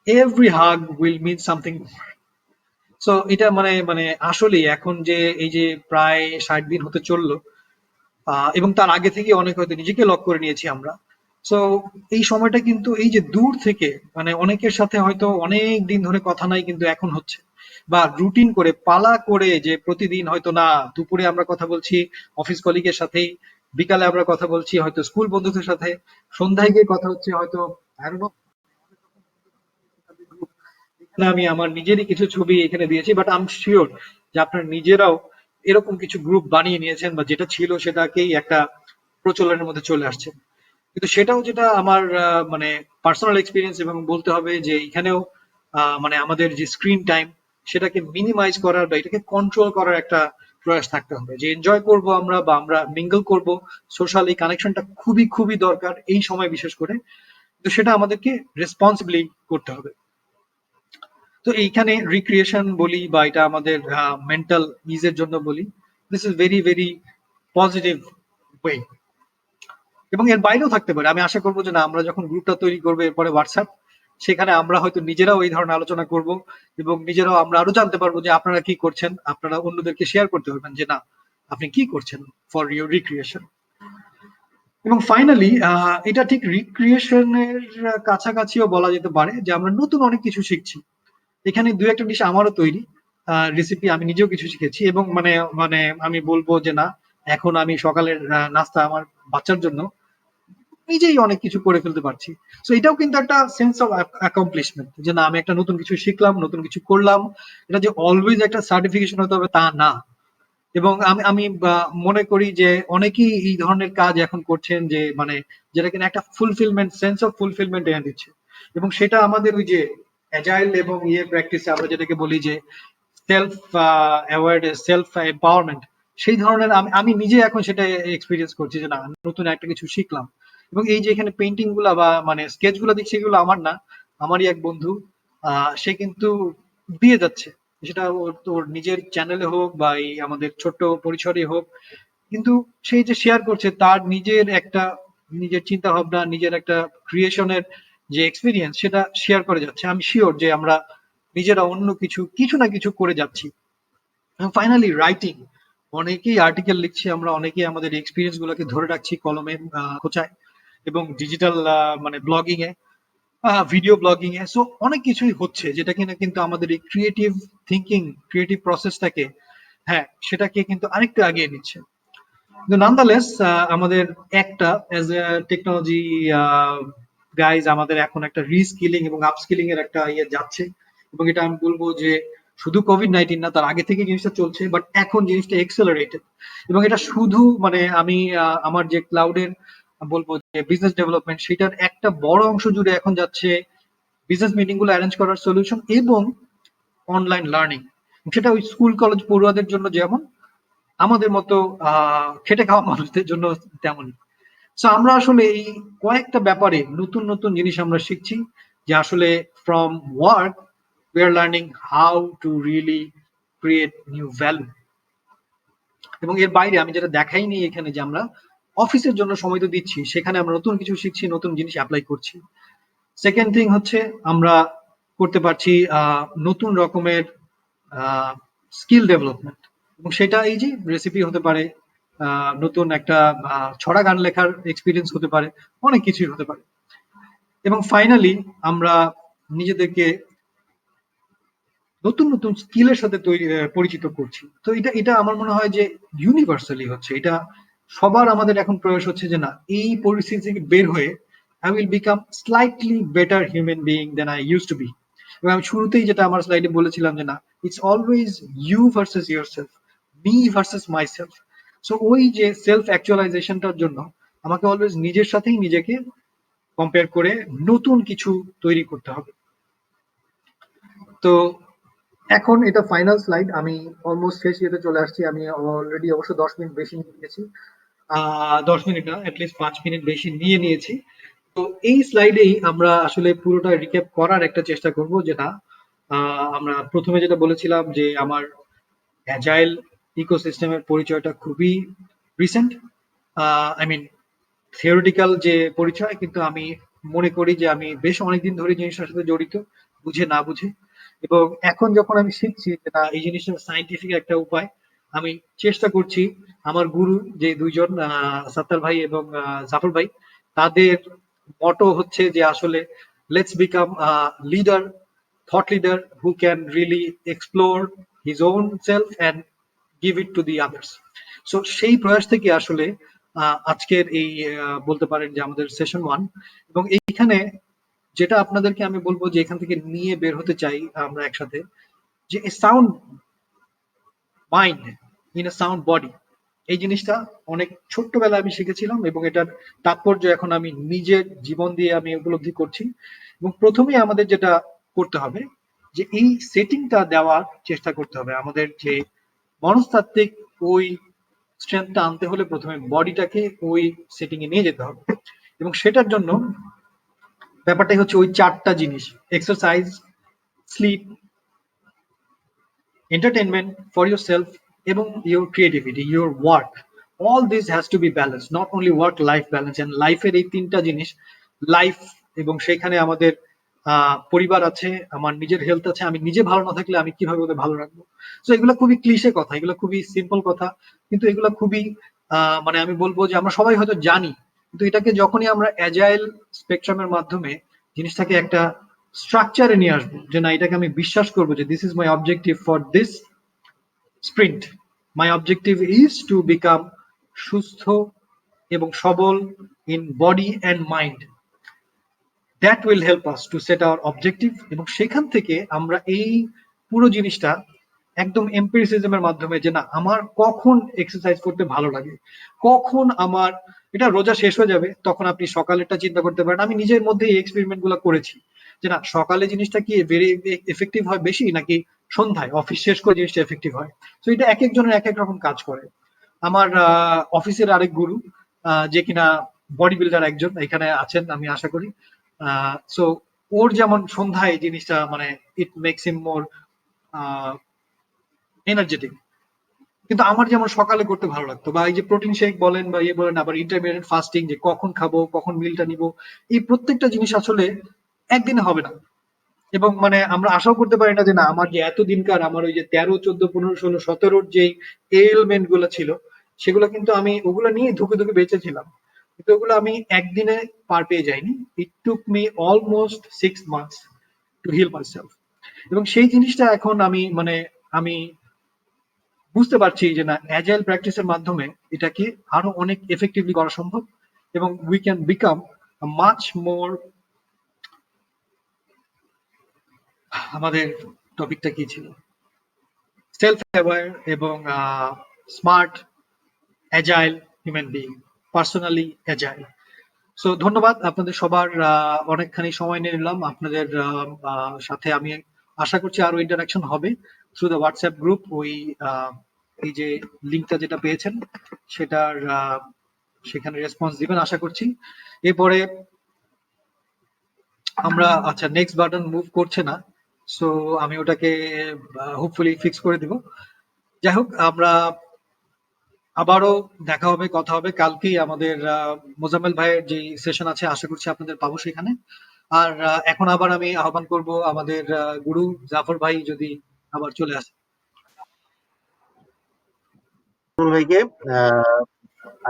every hug will mean something. So এটা মানে মানে আসলে এখন যে এই যে প্রায় 60 দিন হতে চললো, এবং তার আগে থেকে অনেক হয়তো নিজেকে লক করে নিয়েছি আমরা। সো এই সময়টা কিন্তু এই যে দূর থেকে মানে অনেকের সাথে হয়তো অনেক দিন ধরে কথা নাই, কিন্তু এখন হচ্ছে, বা রুটিন করে পালা করে যে প্রতিদিন হয়তো না দুপুরে আমরা কথা বলছি অফিস কলিগের সাথেই, বিকালে আমরা কথা বলছি হয়তো স্কুল বন্ধুদের সাথে, সন্ধ্যায় গিয়ে কথা হচ্ছে হয়তো I don't know, না, আমি আমার নিজেরই কিছু ছবি এখানে দিয়েছি, বাট আই এম শিওর যে আপনার নিজেরাও এরকম কিছু গ্রুপ বানিয়ে নিয়েছেন, বা যেটা ছিল সেটাকেই একটা প্রচলনের মধ্যে চলে আসছে। কিন্তু সেটাও যেটা আমার মানে পার্সোনাল এক্সপিরিয়েন্স, এবং বলতে হবে যে এখানেও মানে আমাদের যে স্ক্রিন টাইম সেটাকে মিনিমাইজ করার বা এটাকে কন্ট্রোল করার একটা প্রয়াস থাকতে হবে, যে এনজয় করব আমরা বা আমরা মিঙ্গল করব, সোশ্যাল এই কানেকশনটা খুবই খুবই দরকার এই সময় বিশেষ করে। তো সেটা আমাদেরকে রেসপন্সিবলি করতে হবে। তো এইখানে রিক্রিয়েশন বলি বা এটা আমাদের মেন্টাল ইজের জন্য বলি, this is very very positive way. এবং এর বাইরেও থাকতে পারে, আমি আশা করবো যে না, আমরা যখন গ্রুপটা তৈরি করবো এরপরে হোয়াটসঅ্যাপ, সেখানে আমরা হয়তো নিজেরাও এই ধরনের আলোচনা করব, এবং নিজেরাও আমরা আরো জানতে পারবো যে আপনারা কি করছেন, আপনারা অন্যদেরকে শেয়ার করতে পারবেন যে না, আপনি কি করছেন ফর ইউর রিক্রিয়েশন। এবং ফাইনালি এটা ঠিক রিক্রিয়েশনের কাছাকাছিও বলা যেতে পারে যে আমরা নতুন অনেক কিছু শিখছি। এখানে দু একটা ডিশ আমারও তৈরি রেসিপি, আমি নিজেও কিছু শিখেছি, এবং মানে মানে আমি বলবো যে না, এখন আমি সকালের নাস্তা আমার বাচ্চার জন্য নিজেই অনেক কিছু করে ফেলতে পারছি। সো এটাও কিন্তু একটা সেন্স অফ অ্যাকমপ্লিশমেন্ট, যে না, আমি একটা নতুন কিছু শিখলাম, নতুন কিছু করলাম। এটা যে অলওয়েজ একটা সার্টিফিকেশন হতে হবে তা না। এবং আমি আমি মনে করি যে অনেকেই এই ধরনের কাজ এখন করছেন, যে মানে যেটা কিনা একটা ফুলফিলমেন্ট, সেন্স অফ ফুলফিলমেন্ট এনে দিচ্ছে। এবং সেটা আমাদের ওই যে অ্যাজাইল এবং প্র্যাকটিসে আমরা যেটাকে বলি যে সেলফ অ্যাওয়ারনেস, সেলফ এম্পাওয়ারমেন্ট, সেই ধরনের আমি আমি নিজে এখন সেটা এক্সপিরিয়েন্স করছি, যে না, নতুন একটা কিছু শিখলাম। এবং এই যে এখানে পেন্টিং গুলা বা মানে স্কেচ গুলা দেখছি, এগুলো আমার না, আমারই এক বন্ধু, সে কিন্তু দিয়ে যাচ্ছে, সেটা ওর তোর নিজের চ্যানেলে হোক বা এই আমাদের ছোট্ট পরিসরে হোক, কিন্তু সেই যে শেয়ার করছে তার নিজের একটা, নিজের চিন্তা ভাবনা, নিজের একটা ক্রিয়েশনের যে এক্সপিরিয়েন্স, সেটা শেয়ার করে যাচ্ছে। আমি শিওর যে আমরা নিজেরা অন্য কিছু কিছু না কিছু করে যাচ্ছি। এবং ফাইনালি রাইটিং, অনেকেই আর্টিকেল লিখছি আমরা, অনেকেই আমাদের এক্সপিরিয়েন্স গুলোকে ধরে রাখছি কলমে, খোঁচায়, এবং ডিজিটাল মানে ব্লগিং এ, ভিডিও ব্লগিং এ। সো অনেক কিছুই হচ্ছে যেটা কিনা কিন্তু আমাদের এই ক্রিয়েটিভ থিঙ্কিং, ক্রিয়েটিভ প্রসেসটাকে, হ্যাঁ, সেটাকে কিন্তু আরেকটু আগিয়ে নিচ্ছে। কিন্তু নানদালেস আমাদের একটা অ্যাজ এ টেকনোলজি গাইজ, আমাদের এখন একটা রিস্কিলিং এবং আপস্কিলিং এর একটা ইয়ে যাচ্ছে। এবং এটা আমি বলবো যে শুধু কোভিড-19 না, তার আগে থেকে জিনিসটা চলছে, বাট এখন জিনিসটা এক্সেলারেটেড। এবং এটা শুধু মানে আমি আমার যে ক্লাউডের বলবো যে বিজনেস ডেভেলপমেন্ট, সেটার একটা বড় অংশ জুড়ে এখন যাচ্ছে বিজনেস মিটিং গুলো অ্যারেঞ্জ করার সলিউশন এবং অনলাইন লার্নিং। সেটা ওই স্কুল কলেজ পড়ুয়াদের জন্য যেমন, আমাদের মতো খেটে খাওয়া মানুষদের জন্য তেমনই। সো আমরা আসলে এই কয়েকটা ব্যাপারে নতুন নতুন জিনিস আমরা শিখছি, যে আসলে from work we are learning how to really create new value. এবং এর বাইরে আমি যেটা দেখাইনি এখানে, যে আমরা অফিসের জন্য সময় তো দিচ্ছি, সেখানে আমরা নতুন কিছু শিখছি, নতুন জিনিস অ্যাপ্লাই করছি। সেকেন্ড থিং হচ্ছে আমরা করতে পারছি নতুন রকমের স্কিল ডেভেলপমেন্ট, এবং সেটা এই যে রেসিপি হতে পারে, নতুন একটা ছড়া গান লেখার এক্সপিরিয়েন্স হতে পারে, অনেক কিছুই হতে পারে। এবং ফাইনালি আমরা নিজেদেরকে নতুন নতুন স্কিলের সাথে পরিচিত করছি। তো এটা এটা আমার মনে হয় যে ইউনিভার্সালি হচ্ছে এটা, সবার আমাদের এখন প্রয়াস হচ্ছে যে না, এই পরিস্থিতি থেকে বের হয়ে I will become slightly better human being than I used to be. এবং আমি শুরুতেই যেটা আমার স্লাইডে বলেছিলাম যে না, it's always you versus yourself, me versus myself. So ওই যে সেলফ অ্যাকচুয়ালাইজেশনটার জন্য আমাকে অলওয়েজ নিজের সাথেই নিজেকে কম্পেয়ার করে নতুন কিছু তৈরি করতে হবে। তো এখন এটা ফাইনাল স্লাইড, আমি অলমোস্ট শেষ ইয়েতে চলে আসছি, আমি অলরেডি অবশ্য 10 মিনিট বেশি নিয়ে নিয়েছি, 10 মিনিট না, অ্যাটলিস্ট 5 মিনিট বেশি নিয়ে নিয়েছি। তো এই স্লাইডেই আমরা আসলে পুরোটা রিক্যাপ করার একটা চেষ্টা করব, যেটা আমরা প্রথমে যেটা বলেছিলাম যে আমার অ্যাজাইল ইকোসিস্টেমের পরিচয়টা খুবই রিসেন্ট। আই মিন থিওরিটিক্যাল যে পরিচয়, কিন্তু আমি মনে করি যে আমি বেশ অনেকদিন ধরে জিনিসটার সাথে জড়িত, বুঝে না বুঝে। এবং এখন যখন আমি শিখছি যে না, এই জিনিসটা সাইন্টিফিক একটা উপায়, আমি চেষ্টা করছি আমার গুরু যে দুইজন সাত্তার ভাই এবং জাফর ভাই, তাদের মটো হচ্ছে যে আসলে let's become leader, thought leader who can really explore his own self and give it to the others. So সেই প্রয়াস থেকে আসলে আজকের এই বলতে পারেন যে আমাদের সেশন 1। এবং এইখানে যেটা আপনাদেরকে আমি বলবো যে এখান থেকে নিয়ে বের হতে চাই আমরা একসাথে, যে a sound mind in a sound body, এই জিনিসটা অনেক ছোট্টবেলায় আমি শিখেছিলাম এবং এটার তাৎপর্য এখন আমি নিজের জীবন দিয়ে আমি উপলব্ধি করছি। এবং প্রথমেই আমাদের যেটা করতে হবে যে এই সেটিংটা দেওয়ার চেষ্টা করতে হবে। আমাদের যে মনস্তাত্ত্বিক ওই স্ট্রেংথটা আনতে হলে প্রথমে বডিটাকে ওই সেটিং এ নিয়ে যেতে হবে। এবং সেটার জন্য ব্যাপারটাই হচ্ছে ওই চারটা জিনিস: exercise, sleep, entertainment for yourself এবং your creativity, your work. All this has to be balanced, not only work life balance, and লাইফের এই তিনটা জিনিস, লাইফ এবং সেখানে আমাদের পরিবার আছে, আমার নিজের হেলথ আছে, আমি নিজে ভালো না থাকলে আমি কিভাবে ওদের ভালো রাখবো। তো এগুলো খুবই ক্লিশে কথা, এগুলো খুবই সিম্পল কথা, কিন্তু এগুলো খুবই মানে আমি বলবো যে আমরা সবাই হয়তো জানি, কিন্তু এটাকে যখনই আমরা অ্যাজাইল স্পেকট্রামের মাধ্যমে জিনিসটাকে একটা স্ট্রাকচারে নিয়ে আসবো, যে না এটাকে আমি বিশ্বাস করবো যে this is my objective for this sprint, my objective is to become সুস্থ এবং সবল in body and mind, that will help us to set hour objective. এবং সেখান থেকে আমরা এই পুরো জিনিসটা একদম এম্পিরিসিজমের মাধ্যমে, যে না আমার কখন এক্সারসাইজ করতে ভালো লাগে, কখন আমার এটা রোজা শেষ হয়ে যাবে, তখন আপনি সকালেরটা চিন্তা করতে পারেন। আমি নিজের মধ্যে এই এক্সপেরিমেন্ট গুলো করেছি, যে না সকালে জিনিসটা কি ভেরি এফেক্টিভ হয় বেশি, নাকি সন্ধ্যায় অফিস শেষ করে জিনিসটা এফেক্টিভ হয়। তো এটা এক একজনের এক এক রকম কাজ করে। আমার অফিসের আরেক গুরু, যে কিনা বডি বিল্ডার একজন এখানে আছেন আমি আশা করি, সো ওর যেমন সন্ধ্যায় জিনিসটা মানে it makes him more energetic, কিন্তু আমার যেমন সকালে করতে ভালো লাগতো। বা এই যে প্রোটিন শেক বলেন বা ইয়ে বলেন, আবার ইন্টারমিডিয়েট ফাস্টিং, যে কখন খাবো কখন মিলটা নিব, এই প্রত্যেকটা জিনিস আসলে একদিনে হবে না। এবং মানে আমরা আশাও করতে পারি না যে না আমার যে এত দিনকার আমার ওই যে 13, 14, 15, 16, 17 যে এলমেন্ট গুলো ছিল, সেগুলো কিন্তু আমি ওগুলো নিয়ে ধুকে ধুকে বেঁচেছিলাম, কিন্তু ওগুলো আমি একদিনে পার পেয়ে যাইনি। It took me almost 6 months to heal myself. এবং সেই জিনিসটা এখন আমি মানে আমি বুঝতে পারছি যে না অ্যাজাইল প্র্যাকটিসের মাধ্যমে এটাকে আরো অনেক এফেক্টিভলি করা সম্ভব, এবং we can become much more. আমাদের টপিকটা কি ছিল? সেলফ অ্যাওয়ার এবং smart agile human being, personally agile. So ধন্যবাদ আপনাদের সবার, অনেকখানি সময় নিয়ে নিলাম আপনাদের সাথে। আমি আশা করছি আরো ইন্টারাকশন হবে থ্রু দ্য হোয়াটসঅ্যাপ গ্রুপ। ওই এই যে লিঙ্কটা যেটা পেয়েছেন সেটার সেখানে রেসপন্স দিবেন আশা করছি। এরপরে আমরা আচ্ছা নেক্সট বাটন মুভ করছে না, সো আমি ওটাকে হোপফুলি ফিক্স করে দিব। যাই হোক, আমরা আবারও দেখা হবে, কথা হবে কালকেই। আমাদের মোজাম্মেল ভাইয়ের যে সেশন আছে আশা করছি আপনাদের পাবো সেখানে। আর এখন আবার আমি আহ্বান করব আমাদের গুরু জাফর ভাই যদি আবার চলে আসে। ভাইকে আহ,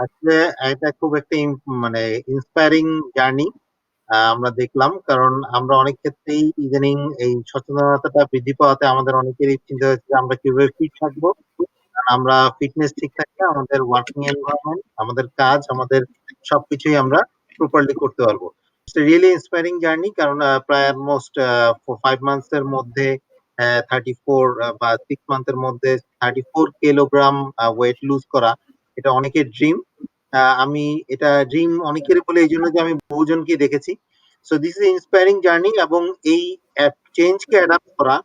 আসলে এটা খুব একটা মানে ইন্সপায়ারিং জার্নি আমরা দেখলাম, কারণ আমরা অনেক ক্ষেত্রেই ইদানিং এই সচেতনতাটা বৃদ্ধি পাওয়াতে আমাদের অনেকেরই চিন্তা হচ্ছে যে আমরা কিভাবে ফিট থাকবো। আমরা ফিটনেস ঠিক থাকলে আমাদের ওয়ার্কিং এনভায়রনমেন্ট, আমাদের কাজ, আমাদের সবকিছুই আমরা প্রপারলি করতে পারবো। রিয়েলি ইন্সপায়ারিং জার্নি, কারণ প্রায় অলমোস্ট 5 মান্থস এর মধ্যে 34 বা 6 মান্থের মধ্যে 34 কিলোগ্রাম ওয়েট লুজ করা, এটা অনেকের ড্রিম। আমি এটা ড্রিম অনেকের বলে এই জন্য যে আমি বহুজনকে দেখেছি। So this is inspiring journey, এবং এই চেঞ্জকে অ্যাডাপ্ট করা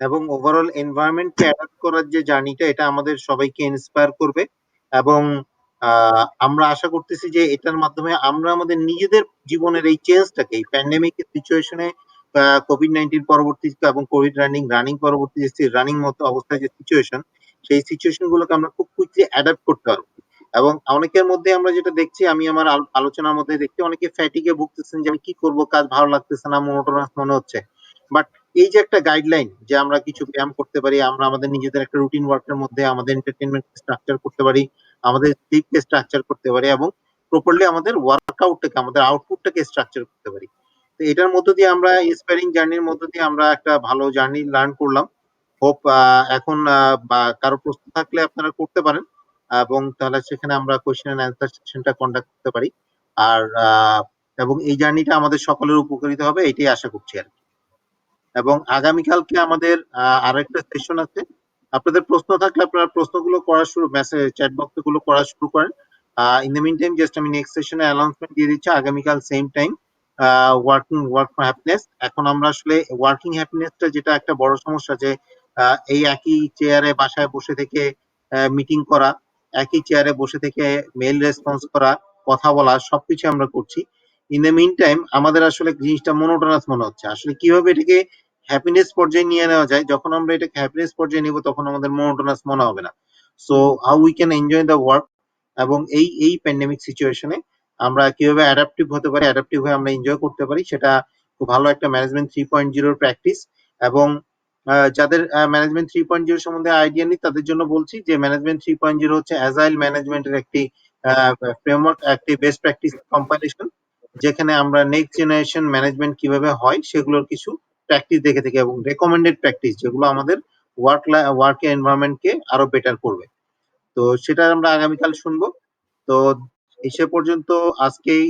এবং ওভারঅল এনভায়রনমেন্টকে অ্যাডাপ্ট করার যে জার্নিটা, এটা আমাদের সবাইকে ইন্সপায়ার করবে। এবং আমরা আশা করতেছি যে এটার মাধ্যমে আমরা আমাদের নিজেদের জীবনের এই চেঞ্জটাকে, এই প্যান্ডেমিক সিচুয়েশনে, কোভিড-19 পরবর্তী এবং কোভিড রানিং পরবর্তী যে রানিং মতো অবস্থায় যে সিচুয়েশন, সেই সিচুয়েশন গুলোকে আমরা খুব কুইকলি অ্যাডাপ্ট করতে পারবো। এবং অনেকের মধ্যে আমরা যেটা দেখছি, আমি আমার আলোচনার মধ্যে দেখছি অনেকে ফ্যাটিকে ভুগতেছেন, যে আমি কি করব, কাজ ভালো লাগতেছে না, মোনোটোনাস মনে হচ্ছে। বাট এই যে একটা গাইডলাইন যে আমরা কিছু ব্যায়াম করতে পারি, আমরা আমাদের নিজেদের একটা রুটিন ওয়ার্কের মধ্যে আমাদের এন্টারটেনমেন্ট স্ট্রাকচার করতে পারি, আমাদের স্লিপকে স্ট্রাকচার করতে পারি, এবং প্রপারলি আমাদের ওয়ার্কআউটটাকে, আমাদের আউটপুটটাকে স্ট্রাকচার করতে পারি। তো এটার মধ্য দিয়ে আমরা ইন্সপায়ারিং জার্নির মধ্য দিয়ে আমরা একটা ভালো জার্নি লার্ন করলাম। হোপ এখন বা কারো প্রশ্ন থাকলে আপনারা করতে পারেন, এবং তাহলে সেখানে আমরা কোয়েশ্চেন এন্ড অ্যান্সার সেশনটা কন্ডাক্ট করতে পারি। আর এবং এই জার্নিটা আমাদের সকলের উপকারিত হবে এটাই আশা করছি আর কি। এবং আগামীকালকে আমাদের আরেকটা সেশন আছে। আপনাদের প্রশ্ন থাকলে আপনারা প্রশ্নগুলো করা শুরু, মেসেজ চ্যাট বক্সে গুলো করা শুরু করেন। In the meantime just আমি নেক্সট সেশনে অ্যানাউন্সমেন্ট দিয়ে দিচ্ছি আগামীকাল same time work for happiness. এখন আমরা আসলে ওয়ার্কিং হ্যাপিনেসটা যেটা একটা বড় সমস্যা, যে এই একই চেয়ারে বাসায় বসে থেকে মিটিং করা, একই চেয়ারে বসে থেকে মেইল রেসপন্স করা, কথা বলা, সবকিছু আমরা করছি। ইন দ্য মিন টাইম আমাদের আসলে জিনিসটা মনোটোনাস মনে হচ্ছে। আসলে কিভাবে এটাকে হ্যাপিনেস পর্যায়ে নিয়ে নেওয়া যায়, যখন আমরা এটাকে হ্যাপিনেস পর্যায়ে নিব তখন আমাদের মনোটোনাস মনে হবে না। So how we can enjoy the work, এবং এই প্যান্ডেমিক সিচুয়েশনে আমরা কিভাবে অ্যাডাপটিভ হতে পারি, অ্যাডাপটিভ হয়ে আমরা এনজয় করতে পারি, সেটা খুব ভালো একটা ম্যানেজমেন্ট 3.0 প্র্যাকটিস। এবং যাদের ম্যানেজমেন্ট 3.0 সম্বন্ধে আইডিয়া নেই তাদের জন্য বলছি যে ম্যানেজমেন্ট 3.0 হচ্ছে অ্যাজাইল ম্যানেজমেন্টের একটি ফ্রেমওয়ার্ক, একটি বেস্ট প্র্যাকটিস কম্পাইলেশন, যেখানে আমরা নেক্সট জেনারেশন ম্যানেজমেন্ট কিভাবে হয় সেগুলোর কিছু প্র্যাকটিস দেখে থাকি, এবং রেকমেন্ডেড প্র্যাকটিস যেগুলো আমাদের ওয়ার্ক এনভায়রনমেন্টকে আরো বেটার করবে। তো সেটা আমরা আগামীকাল শুনবো। তো সে পর্যন্ত আজকেই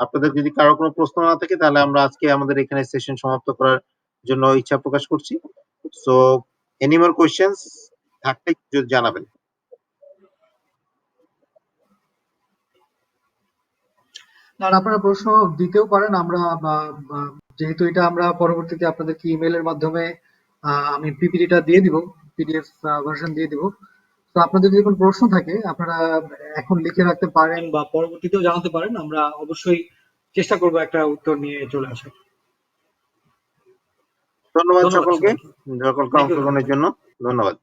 আপনাদের যদি কারো কোনো প্রশ্ন না থাকে তাহলে আমরা আজকে আমাদের এখানে সেশন সমাপ্ত করার জন্য ইচ্ছা প্রকাশ করছি। সো এনি মোর কোয়েশ্চেন্স থাকলে যদি জানাবেন। আর আপনারা প্রশ্ন দিতেও পারেন। আমরা যেহেতু এটা আমরা পরবর্তীতে আপনাদেরকে ইমেলের মাধ্যমে আমি পিপিটিটা দিয়ে দিব, পিডিএফ ভার্সন দিয়ে দিব। তো আপনাদের যদি কোনো প্রশ্ন থাকে আপনারা এখন লিখে রাখতে পারেন বা পরবর্তীতেও জানাতে পারেন। আমরা অবশ্যই চেষ্টা করবো একটা উত্তর নিয়ে চলে আসার। ধন্যবাদ ধন্যবাদ সকলকে, সবাইকে। সকলকে থ্যাংক ইউ। অংশগ্রহণের জন্য ধন্যবাদ।